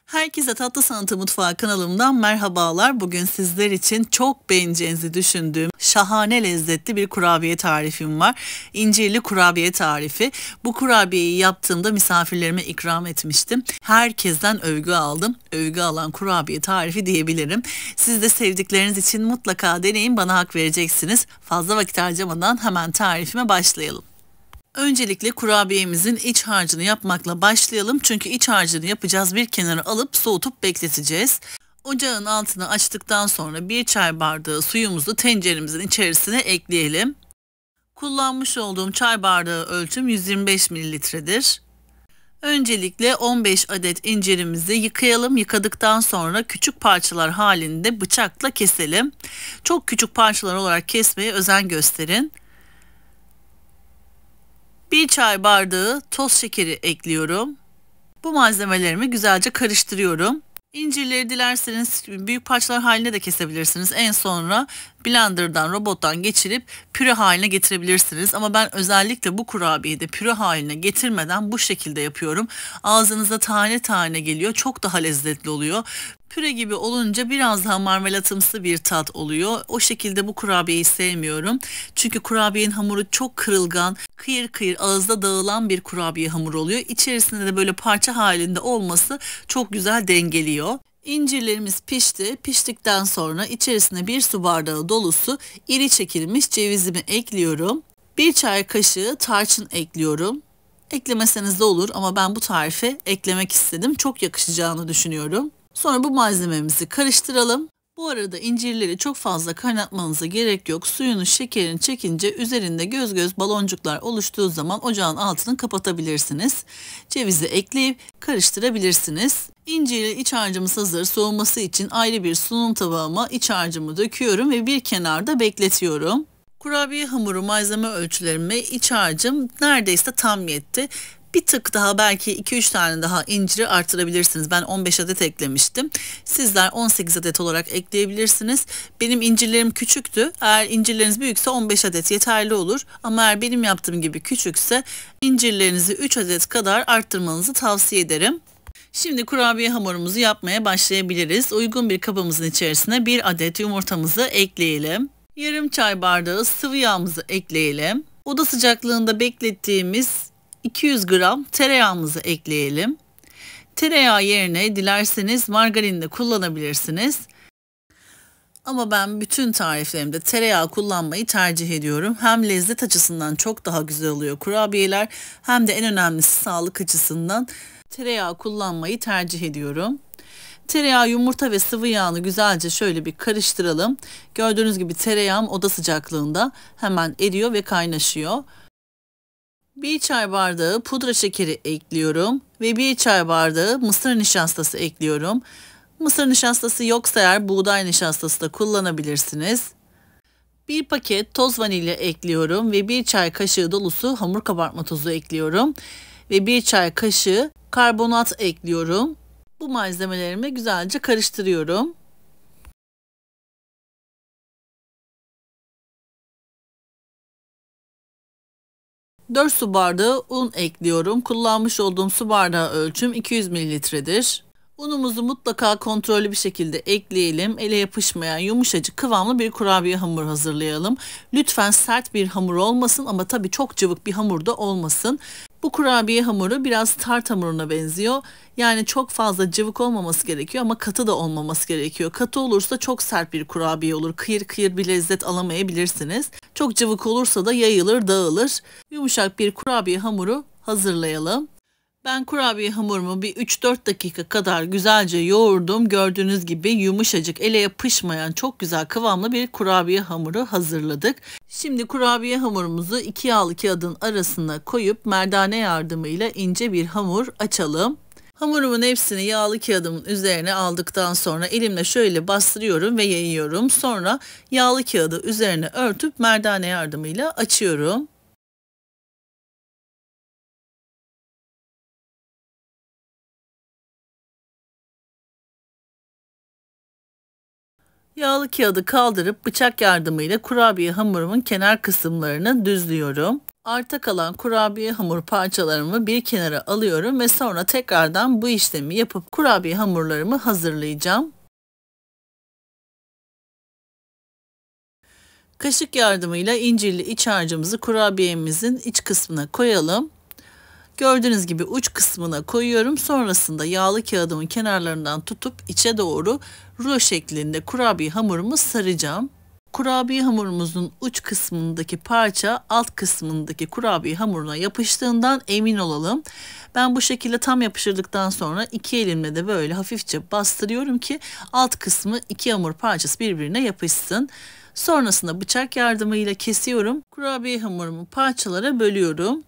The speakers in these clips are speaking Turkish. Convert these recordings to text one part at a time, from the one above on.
Herkese Tatlı Sanatı Mutfağı kanalımdan merhabalar. Bugün sizler için çok beğeneceğinizi düşündüğüm şahane lezzetli bir kurabiye tarifim var. İncirli kurabiye tarifi. Bu kurabiyeyi yaptığımda misafirlerime ikram etmiştim. Herkesten övgü aldım. Övgü alan kurabiye tarifi diyebilirim. Siz de sevdikleriniz için mutlaka deneyin, bana hak vereceksiniz. Fazla vakit harcamadan hemen tarifime başlayalım. Öncelikle kurabiyemizin iç harcını yapmakla başlayalım. Çünkü iç harcını yapacağız. Bir kenara alıp soğutup bekleteceğiz. Ocağın altını açtıktan sonra bir çay bardağı suyumuzu tenceremizin içerisine ekleyelim. Kullanmış olduğum çay bardağı ölçüm 125 mililitredir. Öncelikle 15 adet incirimizi yıkayalım. Yıkadıktan sonra küçük parçalar halinde bıçakla keselim. Çok küçük parçalar olarak kesmeye özen gösterin. Bir çay bardağı toz şekeri ekliyorum. Bu malzemelerimi güzelce karıştırıyorum. İncirleri dilerseniz büyük parçalar haline de kesebilirsiniz. En sonra blenderdan, robottan geçirip püre haline getirebilirsiniz. Ama ben özellikle bu kurabiyeyi de püre haline getirmeden bu şekilde yapıyorum. Ağzınıza tane tane geliyor. Çok daha lezzetli oluyor. Püre gibi olunca biraz daha marmelatımsı bir tat oluyor. O şekilde bu kurabiyeyi sevmiyorum. Çünkü kurabiyenin hamuru çok kırılgan, kıyır kıyır ağızda dağılan bir kurabiye hamuru oluyor. İçerisinde de böyle parça halinde olması çok güzel dengeliyor. İncirlerimiz pişti. Piştikten sonra içerisine bir su bardağı dolusu iri çekilmiş cevizimi ekliyorum. Bir çay kaşığı tarçın ekliyorum. Eklemeseniz de olur ama ben bu tarife eklemek istedim. Çok yakışacağını düşünüyorum. Sonra bu malzememizi karıştıralım. Bu arada incirleri çok fazla kaynatmanıza gerek yok. Suyunu, şekerini çekince üzerinde göz göz baloncuklar oluştuğu zaman ocağın altını kapatabilirsiniz. Cevizi ekleyip karıştırabilirsiniz. İncirli iç harcımız hazır. Soğuması için ayrı bir sunum tabağıma iç harcımı döküyorum ve bir kenarda bekletiyorum. Kurabiye hamuru malzeme ölçülerime iç harcım neredeyse tam yetti. Bir tık daha, belki 2-3 tane daha inciri artırabilirsiniz. Ben 15 adet eklemiştim. Sizler 18 adet olarak ekleyebilirsiniz. Benim incirlerim küçüktü. Eğer incirleriniz büyükse 15 adet yeterli olur. Ama eğer benim yaptığım gibi küçükse incirlerinizi 3 adet kadar arttırmanızı tavsiye ederim. Şimdi kurabiye hamurumuzu yapmaya başlayabiliriz. Uygun bir kabımızın içerisine 1 adet yumurtamızı ekleyelim. Yarım çay bardağı sıvı yağımızı ekleyelim. Oda sıcaklığında beklettiğimiz 200 gram tereyağımızı ekleyelim. Tereyağı yerine dilerseniz margarin de kullanabilirsiniz. Ama ben bütün tariflerimde tereyağı kullanmayı tercih ediyorum. Hem lezzet açısından çok daha güzel oluyor kurabiyeler, hem de en önemlisi sağlık açısından tereyağı kullanmayı tercih ediyorum. Tereyağı, yumurta ve sıvı yağını güzelce şöyle bir karıştıralım. Gördüğünüz gibi tereyağım oda sıcaklığında hemen eriyor ve kaynaşıyor. Bir çay bardağı pudra şekeri ekliyorum ve bir çay bardağı mısır nişastası ekliyorum. Mısır nişastası yoksa eğer buğday nişastası da kullanabilirsiniz. Bir paket toz vanilya ekliyorum ve bir çay kaşığı dolusu hamur kabartma tozu ekliyorum. Ve bir çay kaşığı karbonat ekliyorum. Bu malzemelerimi güzelce karıştırıyorum. 4 su bardağı un ekliyorum. Kullanmış olduğum su bardağı ölçüm 200 mililitredir. Unumuzu mutlaka kontrollü bir şekilde ekleyelim. Ele yapışmayan yumuşacık kıvamlı bir kurabiye hamuru hazırlayalım. Lütfen sert bir hamur olmasın ama tabii çok cıvık bir hamur da olmasın. Bu kurabiye hamuru biraz tart hamuruna benziyor. Yani çok fazla cıvık olmaması gerekiyor ama katı da olmaması gerekiyor. Katı olursa çok sert bir kurabiye olur. Kıyır kıyır bir lezzet alamayabilirsiniz. Çok cıvık olursa da yayılır, dağılır. Yumuşak bir kurabiye hamuru hazırlayalım. Ben kurabiye hamurumu bir 3-4 dakika kadar güzelce yoğurdum. Gördüğünüz gibi yumuşacık, ele yapışmayan çok güzel kıvamlı bir kurabiye hamuru hazırladık. Şimdi kurabiye hamurumuzu 2 yağlı kağıdın arasına koyup merdane yardımıyla ince bir hamur açalım. Hamurumun hepsini yağlı kağıdımın üzerine aldıktan sonra elimle şöyle bastırıyorum ve yayıyorum. Sonra yağlı kağıdı üzerine örtüp merdane yardımıyla açıyorum. Yağlı kağıdı kaldırıp bıçak yardımıyla kurabiye hamurumun kenar kısımlarını düzlüyorum. Arta kalan kurabiye hamur parçalarımı bir kenara alıyorum ve sonra tekrardan bu işlemi yapıp kurabiye hamurlarımı hazırlayacağım. Kaşık yardımıyla incirli iç harcımızı kurabiyemizin iç kısmına koyalım. Gördüğünüz gibi uç kısmına koyuyorum. Sonrasında yağlı kağıdımın kenarlarından tutup içe doğru rulo şeklinde kurabiye hamurumu saracağım. Kurabiye hamurumuzun uç kısmındaki parça alt kısmındaki kurabiye hamuruna yapıştığından emin olalım. Ben bu şekilde tam yapıştırdıktan sonra iki elimle de böyle hafifçe bastırıyorum ki alt kısmı iki hamur parçası birbirine yapışsın. Sonrasında bıçak yardımıyla kesiyorum. Kurabiye hamurumu parçalara bölüyorum.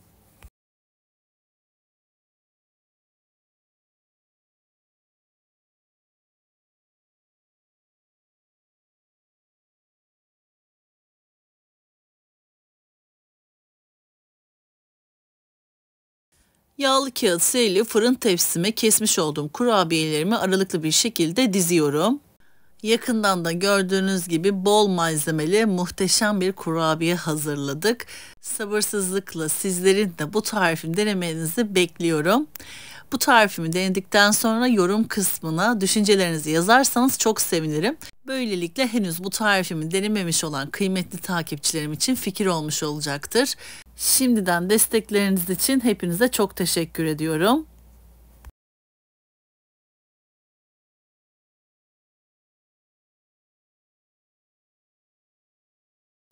Yağlı kağıt serili fırın tepsime kesmiş olduğum kurabiyelerimi aralıklı bir şekilde diziyorum. Yakından da gördüğünüz gibi bol malzemeli muhteşem bir kurabiye hazırladık. Sabırsızlıkla sizlerin de bu tarifimi denemenizi bekliyorum. Bu tarifimi denedikten sonra yorum kısmına düşüncelerinizi yazarsanız çok sevinirim. Böylelikle henüz bu tarifimi denememiş olan kıymetli takipçilerim için fikir olmuş olacaktır. Şimdiden destekleriniz için hepinize çok teşekkür ediyorum.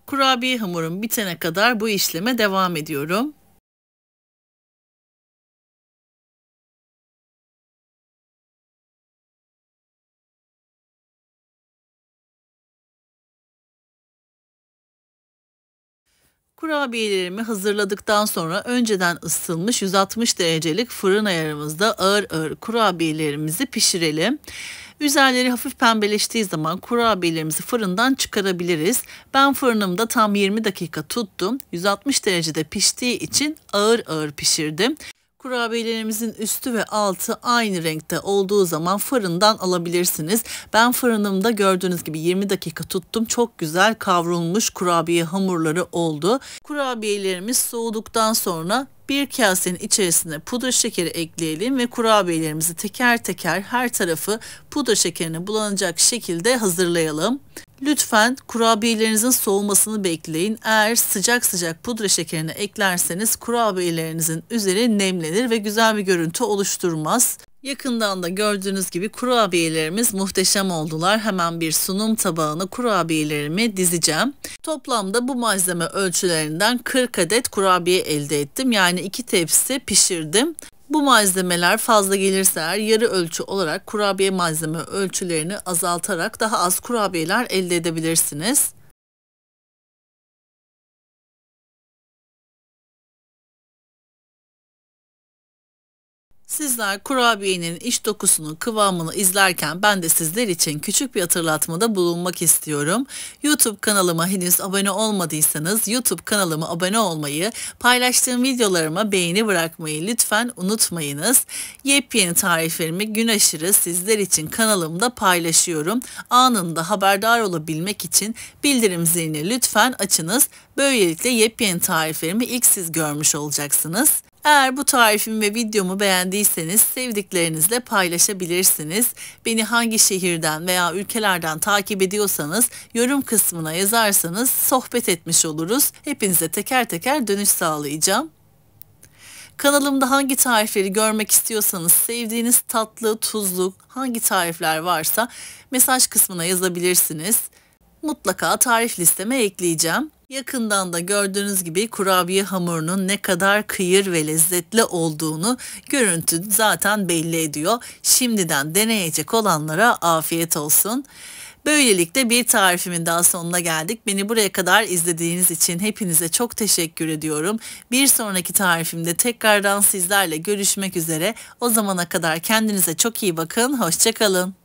Kurabiye hamurum bitene kadar bu işleme devam ediyorum. Kurabiyelerimi hazırladıktan sonra önceden ısıtılmış 160 derecelik fırın ayarımızda ağır ağır kurabiyelerimizi pişirelim. Üzerleri hafif pembeleştiği zaman kurabiyelerimizi fırından çıkarabiliriz. Ben fırınımda tam 20 dakika tuttum. 160 derecede piştiği için ağır ağır pişirdim. Kurabiyelerimizin üstü ve altı aynı renkte olduğu zaman fırından alabilirsiniz. Ben fırınımda gördüğünüz gibi 20 dakika tuttum. Çok güzel kavrulmuş kurabiye hamurları oldu. Kurabiyelerimiz soğuduktan sonra bir kasenin içerisine pudra şekeri ekleyelim ve kurabiyelerimizi teker teker her tarafı pudra şekerine bulanacak şekilde hazırlayalım. Lütfen kurabiyelerinizin soğumasını bekleyin. Eğer sıcak sıcak pudra şekerini eklerseniz kurabiyelerinizin üzeri nemlenir ve güzel bir görüntü oluşturmaz. Yakından da gördüğünüz gibi kurabiyelerimiz muhteşem oldular. Hemen bir sunum tabağına kurabiyelerimi dizeceğim. Toplamda bu malzeme ölçülerinden 40 adet kurabiye elde ettim. Yani 2 tepsi pişirdim. Bu malzemeler fazla gelirse eğer yarı ölçü olarak kurabiye malzeme ölçülerini azaltarak daha az kurabiyeler elde edebilirsiniz. Sizler kurabiyenin iç dokusunun kıvamını izlerken ben de sizler için küçük bir hatırlatmada bulunmak istiyorum. YouTube kanalıma henüz abone olmadıysanız YouTube kanalıma abone olmayı, paylaştığım videolarıma beğeni bırakmayı lütfen unutmayınız. Yepyeni tariflerimi gün aşırı sizler için kanalımda paylaşıyorum. Anında haberdar olabilmek için bildirim zilini lütfen açınız. Böylelikle yepyeni tariflerimi ilk siz görmüş olacaksınız. Eğer bu tarifimi ve videomu beğendiyseniz sevdiklerinizle paylaşabilirsiniz. Beni hangi şehirden veya ülkelerden takip ediyorsanız yorum kısmına yazarsanız sohbet etmiş oluruz. Hepinize teker teker dönüş sağlayacağım. Kanalımda hangi tarifleri görmek istiyorsanız, sevdiğiniz tatlı, tuzlu hangi tarifler varsa mesaj kısmına yazabilirsiniz. Mutlaka tarif listeme ekleyeceğim. Yakından da gördüğünüz gibi kurabiye hamurunun ne kadar kıyır ve lezzetli olduğunu görüntü zaten belli ediyor. Şimdiden deneyecek olanlara afiyet olsun. Böylelikle bir tarifimin daha sonuna geldik. Beni buraya kadar izlediğiniz için hepinize çok teşekkür ediyorum. Bir sonraki tarifimde tekrardan sizlerle görüşmek üzere. O zamana kadar kendinize çok iyi bakın. Hoşça kalın.